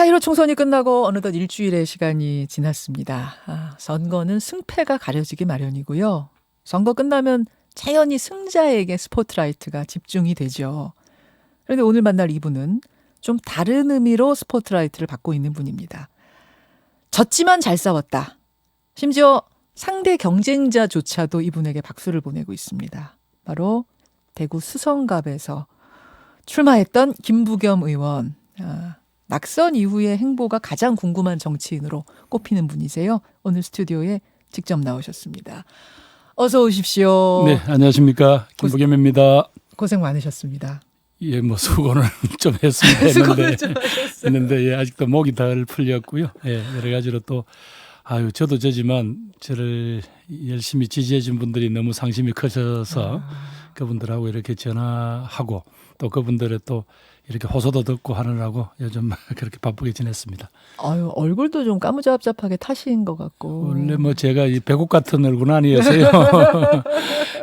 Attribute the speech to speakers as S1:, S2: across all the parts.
S1: 4.15 총선이 끝나고 어느덧 일주일의 시간이 지났습니다. 선거는 승패가 가려지기 마련이고요. 선거 끝나면 자연히 승자에게 스포트라이트가 집중이 되죠. 그런데 오늘 만날 이분은 좀 다른 의미로 스포트라이트를 받고 있는 분입니다. 졌지만 잘 싸웠다. 심지어 상대 경쟁자조차도 이분에게 박수를 보내고 있습니다. 바로 대구 수성갑에서 출마했던 김부겸 의원. 낙선 이후의 행보가 가장 궁금한 정치인으로 꼽히는 분이세요. 오늘 스튜디오에 직접 나오셨습니다. 어서 오십시오.
S2: 네, 안녕하십니까. 김부겸입니다.
S1: 고생 많으셨습니다.
S2: 예, 뭐 수고는 좀 했습니다. 했는데 예, 아직도 목이 덜 풀렸고요. 예, 여러 가지로 또 저도 저지만 저를 열심히 지지해 준 분들이 너무 상심이 크셔서 그분들하고 이렇게 전화하고 또 그분들의 또 이렇게 호소도 듣고 하느라고 요즘 그렇게 바쁘게 지냈습니다.
S1: 얼굴도 좀 까무잡잡하게 타신 것 같고.
S2: 원래 뭐 제가 이 배국 같은 얼굴은 아니어서요.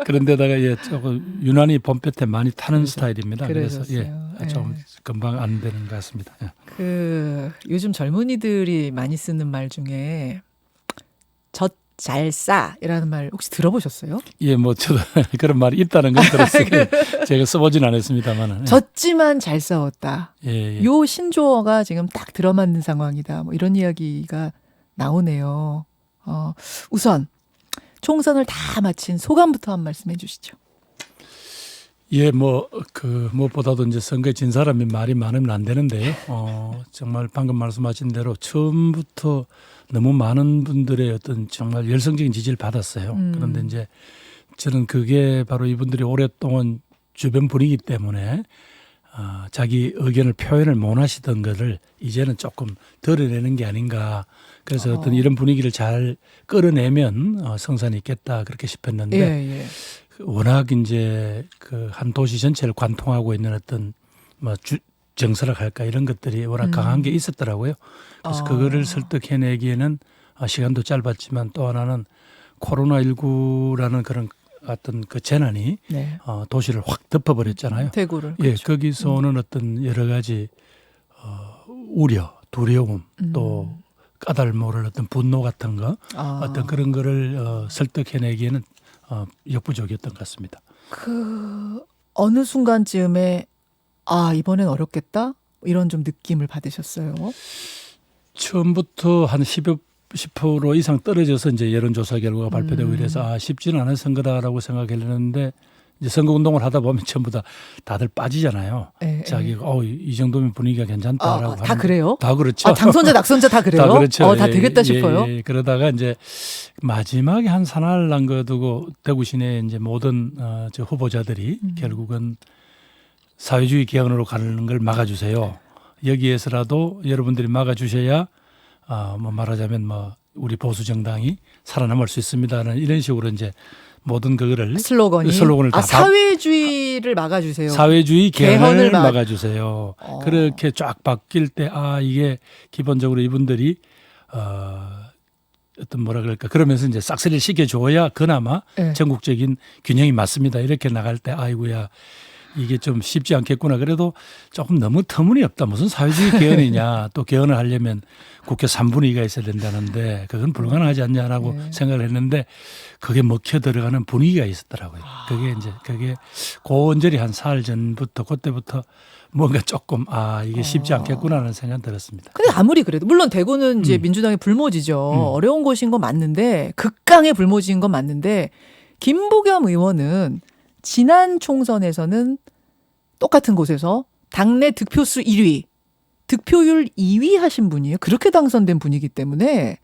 S2: 그런데다가 예, 조금 유난히 봄볕에 많이 타는 스타일입니다. 그래서 예, 좀 금방 안 되는 것 같습니다. 예.
S1: 요즘 젊은이들이 많이 쓰는 말 중에 잘 싸이라는 말 혹시 들어보셨어요?
S2: 예, 뭐 저도 그런 말이 있다는 건 들었어요. 제가 써보진 않았습니다만.
S1: 졌지만 잘 싸웠다.
S2: 예.
S1: 요 신조어가 지금 딱 들어맞는 상황이다. 뭐 이런 이야기가 나오네요. 우선 총선을 다 마친 소감부터 한 말씀 해주시죠.
S2: 예, 무엇보다도 이제 선거에 진 사람이 말이 많으면 안 되는데요. 정말 방금 말씀하신 대로 처음부터 너무 많은 분들의 어떤 정말 열성적인 지지를 받았어요. 그런데 이제 저는 그게 바로 이분들이 오랫동안 주변 분위기 때문에 자기 의견을 표현을 못 하시던 것을 이제는 조금 덜어내는 게 아닌가. 그래서 어떤 이런 분위기를 잘 끌어내면 성산이 있겠다 그렇게 싶었는데
S1: 예.
S2: 워낙 이제 그 한 도시 전체를 관통하고 있는 어떤 정서라 할까 이런 것들이 워낙 강한 게 있었더라고요. 그래서 그거를 설득해내기에는 시간도 짧았지만 또 하나는 코로나19라는 그런 어떤 그 재난이
S1: 네.
S2: 도시를 확 덮어버렸잖아요.
S1: 대구를.
S2: 예,
S1: 그렇죠.
S2: 거기서 오는 어떤 여러 가지 우려, 두려움 또 까닭 모를 어떤 분노 같은 거 어떤 그런 거를 설득해내기에는 역부족이었던 것 같습니다.
S1: 어느 순간쯤에 이번엔 어렵겠다? 이런 좀 느낌을 받으셨어요? 처음부터
S2: 한 10% 이상 떨어져서 이제 여론조사 결과가 발표되고 이래서 쉽지는 않은 선거다라고 생각했는데 이제 선거운동을 하다 보면 전부 다들 빠지잖아요. 자기가 이 정도면 분위기가 괜찮다라고
S1: 다 그래요?
S2: 다 그렇죠.
S1: 당선자, 낙선자 다 그래요?
S2: 다 그렇죠.
S1: 다 되겠다 싶어요.
S2: 예. 그러다가 이제 마지막에 한 사나흘 남겨두고 대구 시내 이제 모든 저 후보자들이 결국은 사회주의 개헌으로 가는 걸 막아주세요. 여기에서라도 여러분들이 막아주셔야 말하자면 우리 보수 정당이 살아남을 수 있습니다는 이런 식으로 이제 모든 그거를 슬로건을 다
S1: 사회주의를 막아주세요.
S2: 사회주의 개헌을 막아주세요. 그렇게 쫙 바뀔 때 이게 기본적으로 이분들이 어떤 뭐라 그럴까 그러면서 이제 싹쓸이를 시켜줘야 그나마 전국적인 균형이 맞습니다. 이렇게 나갈 때 아이고야. 이게 좀 쉽지 않겠구나. 그래도 조금 너무 터무니없다. 무슨 사회주의 개헌이냐. 또 개헌을 하려면 국회 3분의 2가 있어야 된다는데 그건 불가능하지 않냐라고 생각을 했는데 그게 먹혀 들어가는 분위기가 있었더라고요. 그게 고온절이 한 사흘 전부터 그때부터 뭔가 조금 이게 쉽지 않겠구나라는 생각이 들었습니다.
S1: 근데 아무리 그래도 물론 대구는 이제 민주당의 불모지죠. 어려운 곳인 건 맞는데 극강의 불모지인 건 맞는데 김부겸 의원은 지난 총선에서는 똑같은 곳에서 당내 득표수 1위, 득표율 2위 하신 분이에요. 그렇게 당선된 분이기 때문에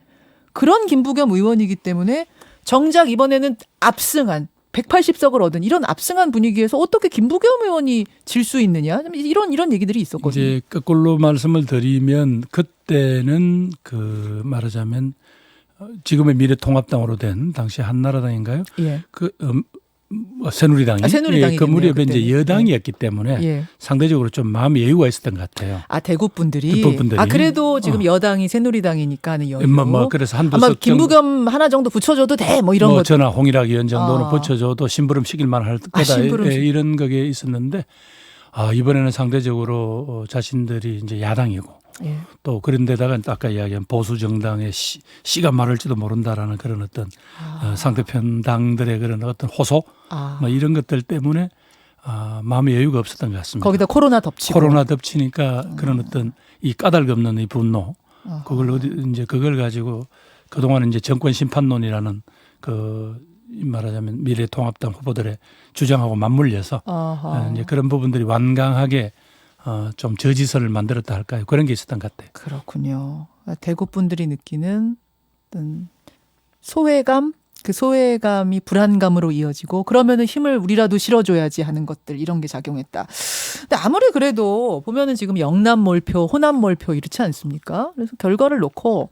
S1: 그런 김부겸 의원이기 때문에 정작 이번에는 압승한 180석을 얻은 이런 압승한 분위기에서 어떻게 김부겸 의원이 질 수 있느냐 이런 얘기들이 있었거든요.
S2: 이제 거꾸로 말씀을 드리면 그때는 말하자면 지금의 미래통합당으로 된 당시 한나라당인가요?
S1: 예.
S2: 새누리당이
S1: 새누리당이
S2: 그 무렵에 이제 여당이었기 때문에 상대적으로 좀 마음의 여유가 있었던 것 같아요.
S1: 대구 분들이.
S2: 분들이.
S1: 그래도 지금 여당이 새누리당이니까 하는 여유.
S2: 그래서 한두
S1: 아마 김부겸 하나 정도 붙여줘도 돼. 이런 거.
S2: 전화 홍일학 의원 정도는 붙여줘도 심부름 시킬만 할 거다. 이런 거게 있었는데 이번에는 상대적으로 자신들이 이제 야당이고
S1: 예.
S2: 또 그런데다가 아까 이야기한 보수 정당의 씨가 마를지도 모른다라는 그런 어떤 상대편 당들의 그런 어떤 호소 뭐 이런 것들 때문에 마음의 여유가 없었던 것 같습니다.
S1: 거기다 코로나 덮치고.
S2: 코로나 덮치니까 그런 어떤 이 까닭 없는 이 분노 그걸 이제 그걸 가지고 그동안 이제 정권 심판론이라는 말하자면 미래통합당 후보들의 주장하고 맞물려서 이제 그런 부분들이 완강하게 좀 저지선을 만들었다 할까요? 그런 게 있었던 것 같아요.
S1: 그렇군요. 대구 분들이 느끼는 어떤 소외감, 그 소외감이 불안감으로 이어지고 그러면은 힘을 우리라도 실어줘야지 하는 것들 이런 게 작용했다. 근데 아무리 그래도 보면은 지금 영남 몰표, 호남 몰표 이렇지 않습니까? 그래서 결과를 놓고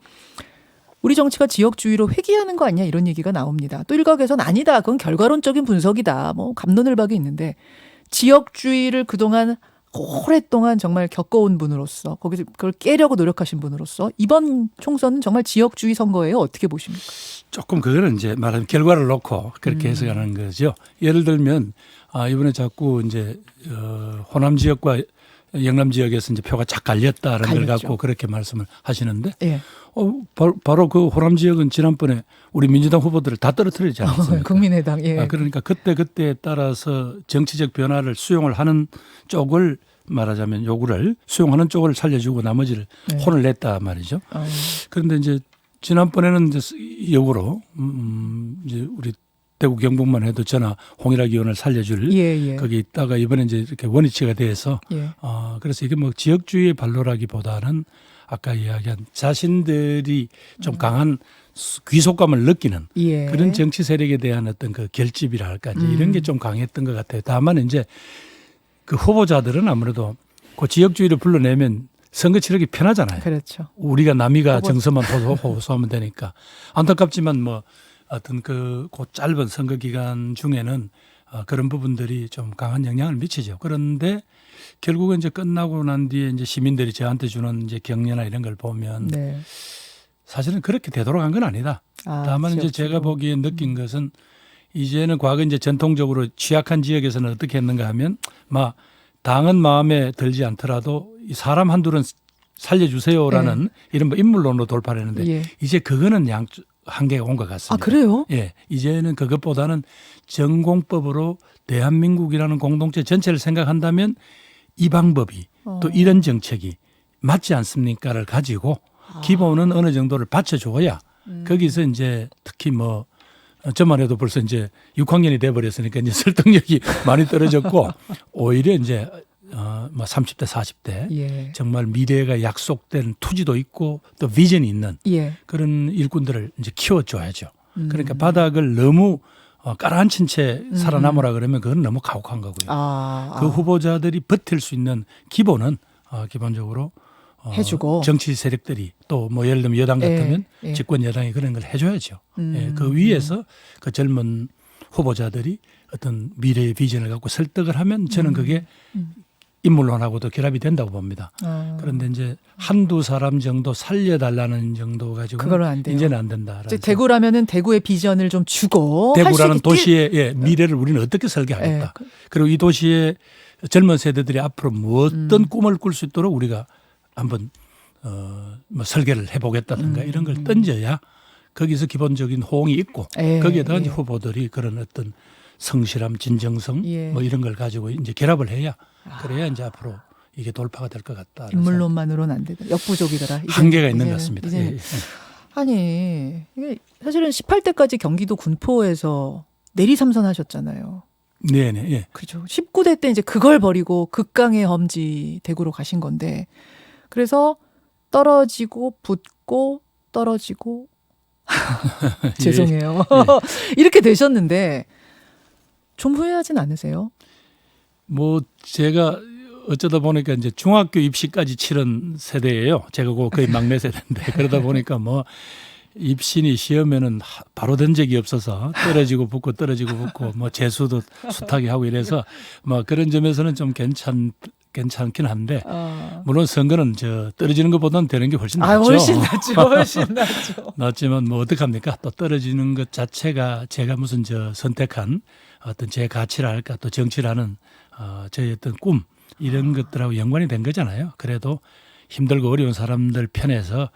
S1: 우리 정치가 지역주의로 회귀하는 거 아니냐 이런 얘기가 나옵니다. 또 일각에서는 아니다. 그건 결과론적인 분석이다. 뭐 갑론을박이 있는데 지역주의를 그동안 오랫동안 정말 겪어온 분으로서 거기서 그걸 깨려고 노력하신 분으로서 이번 총선은 정말 지역주의 선거예요. 어떻게 보십니까?
S2: 조금 그거는 이제 말하면 결과를 놓고 그렇게 해석하는 거죠. 예를 들면 이번에 자꾸 이제 호남 지역과 영남 지역에서 이제 표가 쫙 갈렸다는 걸 갖고 그렇게 말씀을 하시는데
S1: 예.
S2: 바로 그 호남 지역은 지난번에 우리 민주당 후보들을 다 떨어뜨리지 않았습니까?
S1: 국민의당. 예.
S2: 그러니까 그때에 따라서 정치적 변화를 수용을 하는 쪽을 말하자면 요구를 수용하는 쪽을 살려주고 나머지를 혼을 냈다 말이죠. 그런데 이제 지난번에는 이제 역으로 이제 우리 대구 경북만 해도 전화 홍일학 의원을 살려줄 거기 있다가 이번에 이제 이렇게 원위치가 돼서 그래서 이게 뭐 지역주의의 발로라기보다는 아까 이야기한 자신들이 좀 강한 귀속감을 느끼는 그런 정치 세력에 대한 어떤 그 결집이라 할까 이제 이런 게 좀 강했던 것 같아요. 다만 이제 그 후보자들은 아무래도 그 지역주의를 불러내면 선거 치르기 편하잖아요.
S1: 그렇죠.
S2: 우리가 남이가 정서만 호소하면 되니까. 안타깝지만 뭐 어떤 그 짧은 선거 기간 중에는 그런 부분들이 좀 강한 영향을 미치죠. 그런데 결국은 이제 끝나고 난 뒤에 이제 시민들이 저한테 주는 이제 격려나 이런 걸 보면 사실은 그렇게 되돌아간 건 아니다. 다만 이제 제가 보기에 느낀 것은 이제는 과거 이제 전통적으로 취약한 지역에서는 어떻게 했는가 하면 당은 마음에 들지 않더라도 이 사람 한둘은 살려주세요라는 이런 뭐 인물론으로 돌파를 했는데 이제 그거는 한계가 온 것 같습니다.
S1: 아, 그래요?
S2: 예. 이제는 그것보다는 전공법으로 대한민국이라는 공동체 전체를 생각한다면 이 방법이 또 이런 정책이 맞지 않습니까를 가지고 기본은 어느 정도를 받쳐줘야 거기서 이제 특히 뭐 저만 해도 벌써 이제 6학년이 돼버렸으니까 이제 설득력이 많이 떨어졌고 오히려 이제 뭐 30대, 40대 정말 미래가 약속된 투지도 있고 또 비전이 있는 그런 일꾼들을 이제 키워줘야죠. 그러니까 바닥을 너무 깔아앉힌 채 살아남으라 그러면 그건 너무 가혹한 거고요. 그 후보자들이 버틸 수 있는 기본은 기본적으로
S1: 해주고
S2: 정치 세력들이 또 뭐 예를 들면 여당 같으면 집권 여당이 그런 걸 해줘야죠. 그 위에서 그 젊은 후보자들이 어떤 미래의 비전을 갖고 설득을 하면 저는 그게 인물론하고도 결합이 된다고 봅니다. 그런데 이제 한두 사람 정도 살려달라는 정도 가지고는 안 이제는 안 된다.
S1: 대구라면은 대구의 비전을 좀 주고
S2: 대구라는 도시의 미래를 우리는 어떻게 설계하겠다. 그리고 이 도시의 젊은 세대들이 앞으로 어떤 꿈을 꿀 수 있도록 우리가 한번 뭐 설계를 해보겠다든가 이런 걸 던져야 거기서 기본적인 호응이 있고 거기에다가 이제 후보들이 그런 어떤 성실함, 진정성 뭐 이런 걸 가지고 이제 결합을 해야 그래야 이제 앞으로 이게 돌파가 될 것 같다.
S1: 인물론만으로는 안 되다. 역부족이더라.
S2: 한계가 있는 것 같습니다.
S1: 아니 이게 사실은 18대까지 경기도 군포에서 내리 삼선하셨잖아요.
S2: 네네. 예.
S1: 그렇죠. 19대 때 이제 그걸 버리고 극강의 험지 대구로 가신 건데 그래서 떨어지고 붙고 떨어지고 죄송해요. 이렇게 되셨는데 좀 후회하진 않으세요?
S2: 뭐 제가 어쩌다 보니까 이제 중학교 입시까지 치른 세대예요. 제가 거의 막내 세대인데 그러다 보니까 뭐 입신이 시험에는 바로 된 적이 없어서 떨어지고 붙고 떨어지고 붙고 뭐 재수도 숱하게 하고 이래서 뭐 그런 점에서는 좀 괜찮긴 한데 물론 선거는 떨어지는 것보다는 되는 게 훨씬 낫죠.
S1: 훨씬 낫죠. 훨씬 낫죠.
S2: 낫지만 뭐 어떡합니까? 또 떨어지는 것 자체가 제가 무슨 선택한 어떤 제 가치라 할까 또 정치라는 저의 어떤 꿈 이런 것들하고 연관이 된 거잖아요. 그래도 힘들고 어려운 사람들 편에서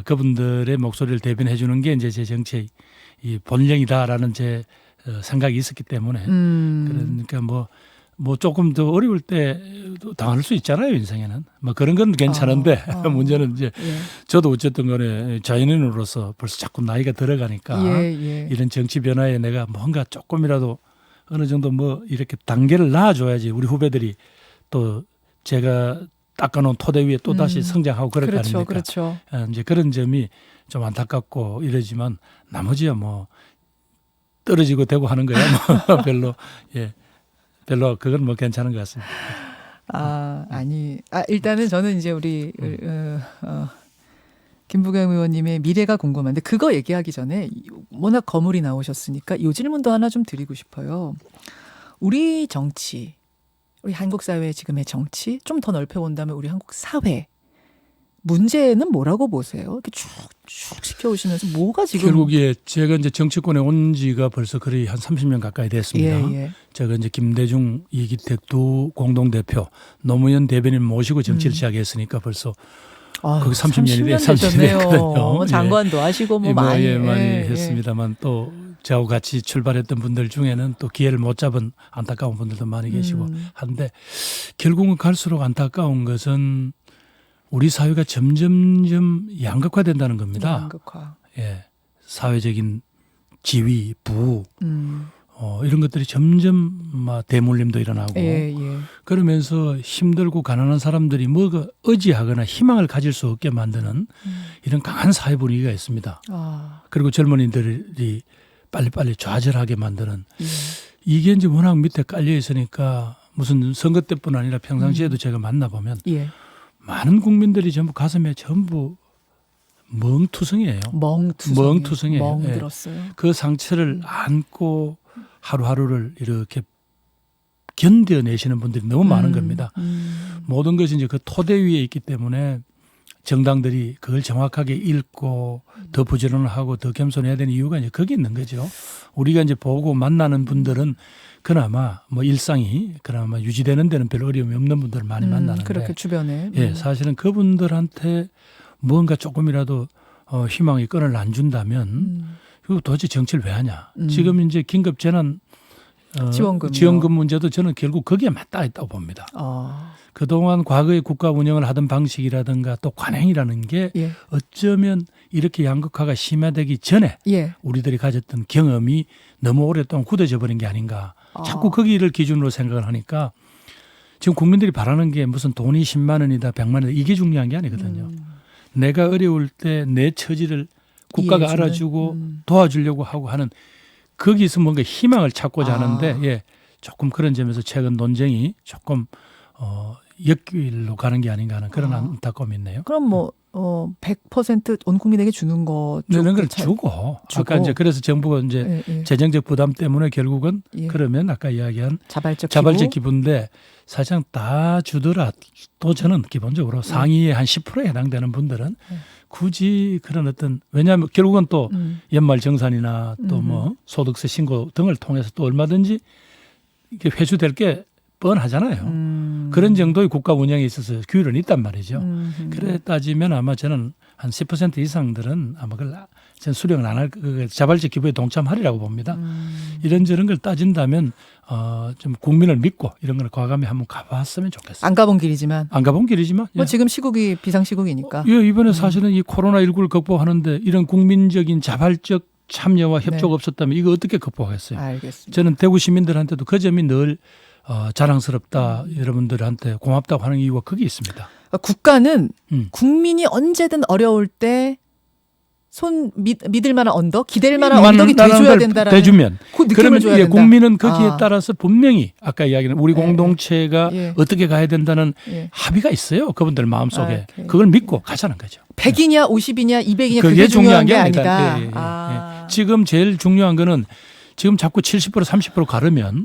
S2: 그분들의 목소리를 대변해 주는 게 이제 제 정치의 이 본령이다라는 제 생각이 있었기 때문에 그러니까 뭐 조금 더 어려울 때 당할 수 있잖아요, 인생에는. 뭐 그런 건 괜찮은데 문제는 이제
S1: 예.
S2: 저도 어쨌든 간에 자연인으로서 벌써 자꾸 나이가 들어가니까
S1: 예.
S2: 이런 정치 변화에 내가 뭔가 조금이라도 어느 정도 뭐 이렇게 단계를 낳아줘야지 우리 후배들이 또 제가 닦아놓은 토대 위에 또 다시 성장하고 그럴 거 아닙니까?
S1: 그렇죠.
S2: 이제 그런 점이 좀 안타깝고 이러지만 나머지야 뭐 떨어지고 되고 하는 거야 뭐 별로 그건 뭐 괜찮은 것 같습니다.
S1: 일단은 저는 이제 우리 김부겸 의원님의 미래가 궁금한데 그거 얘기하기 전에 워낙 거물이 나오셨으니까 이 질문도 하나 좀 드리고 싶어요. 우리 정치, 우리 한국 사회의 지금의 정치 좀 더 넓혀본다면 우리 한국 사회 문제는 뭐라고 보세요? 이렇게 쭉 지켜오시면서 뭐가 지금
S2: 결국 제가 이제 정치권에 온 지가 벌써 거의 한 30년 가까이 됐습니다.
S1: 예.
S2: 제가 이제 김대중, 이기택 두 공동대표, 노무현 대변인 모시고 정치를 시작했으니까 벌써 거기 30년이 됐거든요.
S1: 장관도 하시고
S2: 많이 했습니다만 또 저하고 같이 출발했던 분들 중에는 또 기회를 못 잡은 안타까운 분들도 많이 계시고 한데 결국은 갈수록 안타까운 것은 우리 사회가 점점점 양극화된다는 겁니다.
S1: 양극화.
S2: 예, 사회적인 지위, 부 이런 것들이 점점 대물림도 일어나고 그러면서 힘들고 가난한 사람들이 뭐가 의지하거나 희망을 가질 수 없게 만드는 이런 강한 사회 분위기가 있습니다. 그리고 젊은이들이 빨리빨리 좌절하게 만드는 이게 이제 워낙 밑에 깔려 있으니까 무슨 선거 때뿐 아니라 평상시에도 제가 만나보면 많은 국민들이 전부 가슴에 전부 멍투성이에요. 멍투성이에요.
S1: 멍들었어요.
S2: 그 상처를 안고 하루하루를 이렇게 견뎌내시는 분들이 너무 많은 겁니다. 모든 것이 이제 그 토대 위에 있기 때문에 정당들이 그걸 정확하게 읽고 더 부지런을 하고 더 겸손해야 되는 이유가 이제 거기 있는 거죠. 우리가 이제 보고 만나는 분들은 그나마 뭐 일상이 그나마 유지되는 데는 별 어려움이 없는 분들을 많이 만나는데
S1: 그렇게 주변에
S2: 사실은 그분들한테 뭔가 조금이라도 희망의 끈을 안 준다면 그리고 도대체 정치를 왜 하냐. 지금 이제 긴급 재난 지원금 문제도 저는 결국 거기에 맞닿아 있다고 봅니다. 그동안 과거의 국가 운영을 하던 방식이라든가 또 관행이라는 게 어쩌면 이렇게 양극화가 심화되기 전에 우리들이 가졌던 경험이 너무 오랫동안 굳어져 버린 게 아닌가. 자꾸 거기를 기준으로 생각을 하니까 지금 국민들이 바라는 게 무슨 돈이 10만 원이다 100만 원이다 이게 중요한 게 아니거든요. 내가 어려울 때 내 처지를 국가가 알아주고 도와주려고 하고 하는 거기서 뭔가 희망을 찾고자 하는데 조금 그런 점에서 최근 논쟁이 조금 역길로 가는 게 아닌가 하는 그런 안타까움이 있네요.
S1: 그럼 100%온 국민에게 주는 거
S2: 그런 걸 주고 아까 이제 그래서 정부가 이제 재정적 부담 때문에 결국은 그러면 아까 이야기한 자발적 기부인데 사실상 다 주더라도 저는 기본적으로 상위의 한 10%에 해당되는 분들은 굳이 그런 어떤 왜냐하면 결국은 또 연말 정산이나 또 뭐 소득세 신고 등을 통해서 또 얼마든지 이게 회수될 게 뻔하잖아요. 그런 정도의 국가 운영에 있어서 규율은 있단 말이죠. 그래 따지면 아마 저는 한 10% 이상들은 아마 그걸 저는 수령을 안 할 자발적 기부에 동참하리라고 봅니다. 이런저런 걸 따진다면 좀 국민을 믿고 이런 걸 과감히 한번 가봤으면 좋겠어요.
S1: 안 가본 길이지만.
S2: 뭐
S1: 지금 시국이 비상시국이니까.
S2: 이번에 사실은 이 코로나19를 극복하는데 이런 국민적인 자발적 참여와 협조가 없었다면 이거 어떻게 극복하겠어요?
S1: 알겠습니다.
S2: 저는 대구 시민들한테도 그 점이 늘 자랑스럽다. 여러분들한테 고맙다고 하는 이유가 거기 있습니다.
S1: 국가는 국민이 언제든 어려울 때 믿을 만한 언덕, 기댈 만한 언덕이 돼줘야 된다라는
S2: 대주면
S1: 그 느낌을
S2: 그러면
S1: 줘야 된다.
S2: 국민은 거기에 따라서 분명히 아까 이야기한 우리 공동체가 어떻게 가야 된다는 합의가 있어요. 그분들 마음속에. 그걸 믿고 가자는 거죠.
S1: 100이냐 50이냐 200이냐 그게 중요한 게 아니다.
S2: 지금 제일 중요한 거는 지금 자꾸 70% 30% 가르면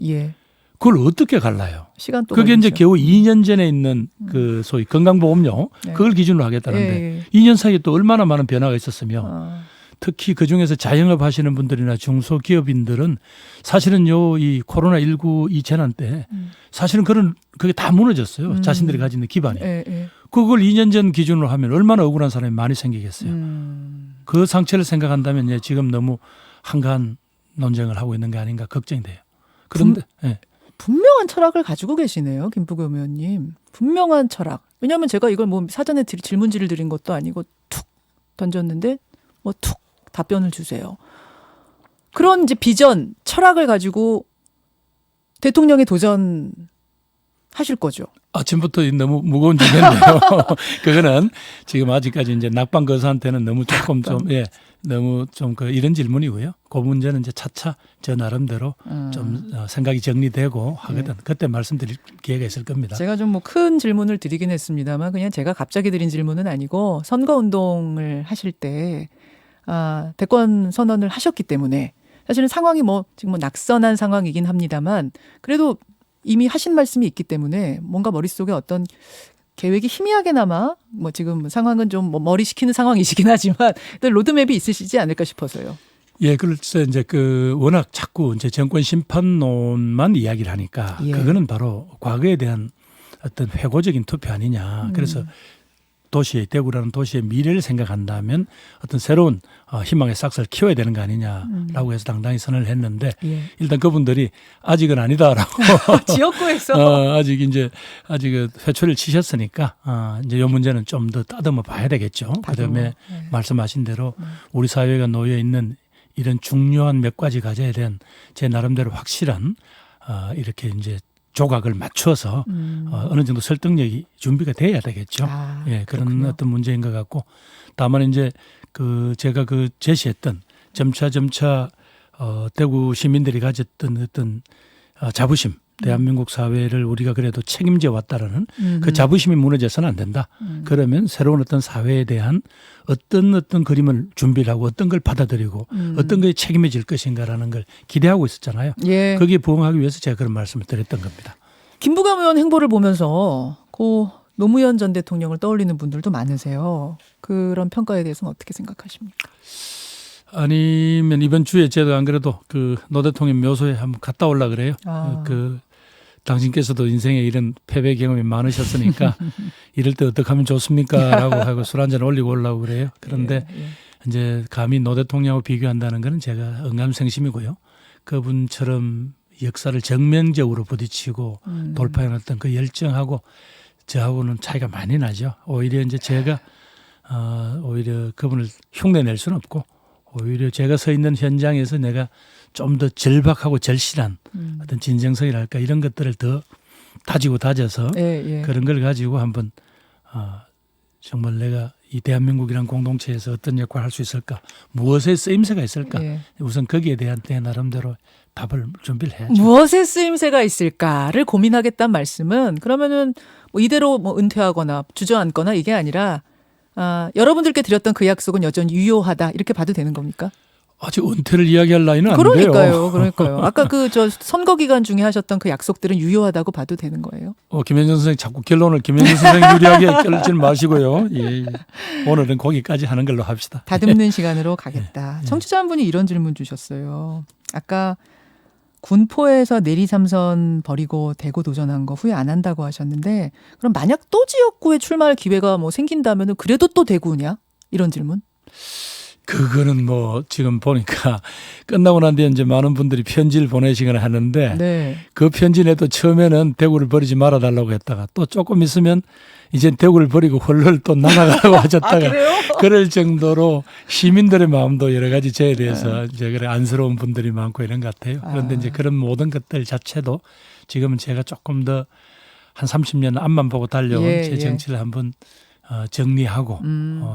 S2: 그걸 어떻게 갈라요?
S1: 시간 또
S2: 그게 이제 겨우 2년 전에 있는 그 소위 건강보험료 그걸 기준으로 하겠다는데 2년 사이에 또 얼마나 많은 변화가 있었으며 특히 그중에서 자영업 하시는 분들이나 중소기업인들은 사실은 이 코로나19 이 재난 때 사실은 그게 다 무너졌어요. 자신들이 가지고 있는 기반이. 그걸 2년 전 기준으로 하면 얼마나 억울한 사람이 많이 생기겠어요. 그 상처를 생각한다면 예, 지금 너무 한가한 논쟁을 하고 있는 게 아닌가 걱정이 돼요. 그런데 예.
S1: 분명한 철학을 가지고 계시네요, 김부겸 의원님. 분명한 철학. 왜냐하면 제가 이걸 뭐 사전에 질문지를 드린 것도 아니고 툭 던졌는데 뭐 툭 답변을 주세요. 그런 이제 비전, 철학을 가지고 대통령에 도전하실 거죠.
S2: 아침부터 너무 무거운 주제인데요. 그거는 지금 아직까지 이제 낙방 거사한테는 너무 조금 좀 예, 너무 좀 그 이런 질문이고요. 그 문제는 이제 차차 저 나름대로 좀 생각이 정리되고 하거든. 그때 말씀드릴 기회가 있을 겁니다.
S1: 제가 좀 뭐 큰 질문을 드리긴 했습니다만 그냥 제가 갑자기 드린 질문은 아니고 선거운동을 하실 때 대권 선언을 하셨기 때문에 사실은 상황이 뭐 지금 뭐 낙선한 상황이긴 합니다만 그래도 이미 하신 말씀이 있기 때문에 뭔가 머릿속에 어떤 계획이 희미하게나마 뭐 지금 상황은 좀 뭐 머리 식히는 상황이시긴 하지만 로드맵이 있으시지 않을까 싶어서요.
S2: 예, 글쎄 이제 그 워낙 자꾸 이제 정권 심판론만 이야기를 하니까
S1: 예.
S2: 그거는 바로 과거에 대한 어떤 회고적인 투표 아니냐. 그래서 도시의 대구라는 도시의 미래를 생각한다면 어떤 새로운 희망의 싹스를 키워야 되는 거 아니냐라고 해서 당당히 선언을 했는데
S1: 예.
S2: 일단 그분들이 아직은 아니다라고
S1: 지역구에서
S2: 아직 회초리를 치셨으니까 이제 이 문제는 좀 더 따듬어 봐야 되겠죠. 그다음에 말씀하신 대로 우리 사회가 놓여 있는 이런 중요한 몇 가지 가져야 되는 제 나름대로 확실한 이렇게 이제 조각을 맞춰서 어느 정도 설득력이 준비가 돼야 되겠죠. 예, 그런
S1: 그렇군요.
S2: 어떤 문제인 것 같고 다만 이제 그 제가 그 제시했던 점차 대구 시민들이 가졌던 어떤 자부심, 대한민국 사회를 우리가 그래도 책임져 왔다라는 그 자부심이 무너져서는 안 된다. 그러면 새로운 어떤 사회에 대한 어떤 그림을 준비를 하고 어떤 걸 받아들이고 어떤 거에 책임을 질 것인가라는 걸 기대하고 있었잖아요.
S1: 예.
S2: 거기에 부응하기 위해서 제가 그런 말씀을 드렸던 겁니다.
S1: 김부겸 의원 행보를 보면서 고 노무현 전 대통령을 떠올리는 분들도 많으세요. 그런 평가에 대해서는 어떻게 생각하십니까?
S2: 아니면 이번 주에 제가 안 그래도 그 노 대통령 묘소에 한번 갔다 올라 그래요. 그 당신께서도 인생에 이런 패배 경험이 많으셨으니까 이럴 때 어떻게 하면 좋습니까?라고 하고 술 한잔 올리고 오려고 그래요. 그런데 이제 감히 노 대통령하고 비교한다는 거는 제가 언감생심이고요. 그분처럼 역사를 정면적으로 부딪히고 돌파해 놨던 그 열정하고 저하고는 차이가 많이 나죠. 오히려 이제 제가 오히려 그분을 흉내낼 수는 없고 오히려 제가 서 있는 현장에서 내가 좀 더 절박하고 절실한 어떤 진정성이랄까 이런 것들을 더 다지고 다져서 그런 걸 가지고 한번 정말 내가 이 대한민국이라는 공동체에서 어떤 역할을 할 수 있을까 무엇에 쓰임새가 있을까 우선 거기에 대한 내 나름대로 답을 준비를 해야죠.
S1: 무엇에 쓰임새가 있을까를 고민하겠다는 말씀은 그러면은 뭐 이대로 뭐 은퇴하거나 주저앉거나 이게 아니라 여러분들께 드렸던 그 약속은 여전히 유효하다 이렇게 봐도 되는 겁니까?
S2: 아직 은퇴를 이야기할 나이는 안 돼요.
S1: 그러니까요. 아까 그 저 선거 기간 중에 하셨던 그 약속들은 유효하다고 봐도 되는 거예요.
S2: 김현정 선생 자꾸 결론을 김현정 선생 유리하게 결지 마시고요. 예. 오늘은 거기까지 하는 걸로 합시다.
S1: 다듬는 시간으로 가겠다. 청취자 한 분이 이런 질문 주셨어요. 아까 군포에서 내리 삼선 버리고 대구 도전한 거 후회 안 한다고 하셨는데 그럼 만약 또 지역구에 출마할 기회가 뭐 생긴다면은 그래도 또 대구냐? 이런 질문.
S2: 그거는 뭐 지금 보니까 끝나고 난 뒤에 이제 많은 분들이 편지를 보내시거나 하는데 그 편지 내도 처음에는 대구를 버리지 말아달라고 했다가 또 조금 있으면 이제 대구를 버리고 헐헐 또 나가라고 하셨다가 그럴 정도로 시민들의 마음도 여러 가지 저에 대해서 이제 그래 안쓰러운 분들이 많고 이런 것 같아요. 그런데 이제 그런 모든 것들 자체도 지금은 제가 조금 더 한 30년 앞만 보고 달려온 제 정치를 한번 정리하고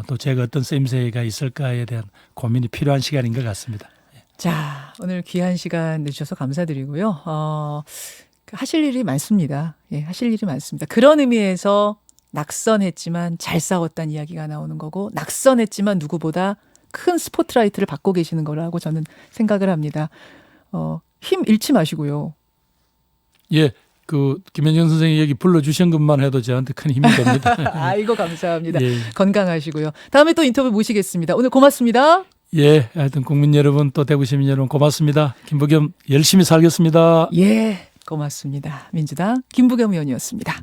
S2: 또 제가 어떤 쓰임새가 있을까에 대한 고민이 필요한 시간인 것 같습니다.
S1: 자, 오늘 귀한 시간 내주셔서 감사드리고요. 하실 일이 많습니다. 하실 일이 많습니다. 그런 의미에서 낙선했지만 잘 싸웠다는 이야기가 나오는 거고 낙선했지만 누구보다 큰 스포트라이트를 받고 계시는 거라고 저는 생각을 합니다. 힘 잃지 마시고요.
S2: 예. 그 김현정 선생이 여기 불러주신 것만 해도 저한테 큰 힘이 됩니다.
S1: 아이고 감사합니다. 건강하시고요. 다음에 또 인터뷰 모시겠습니다. 오늘 고맙습니다.
S2: 예, 하여튼 국민 여러분 또 대구 시민 여러분 고맙습니다. 김부겸 열심히 살겠습니다.
S1: 예, 고맙습니다. 민주당 김부겸 의원이었습니다.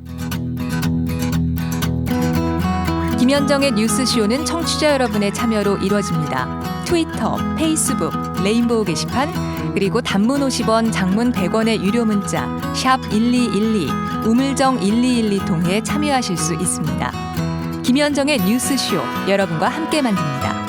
S3: 김현정의 뉴스쇼는 청취자 여러분의 참여로 이루어집니다. 트위터, 페이스북, 레인보우 게시판, 그리고 단문 50원, 장문 100원의 유료 문자 샵 1212, 우물정 1212 통해 참여하실 수 있습니다. 김현정의 뉴스쇼, 여러분과 함께 만듭니다.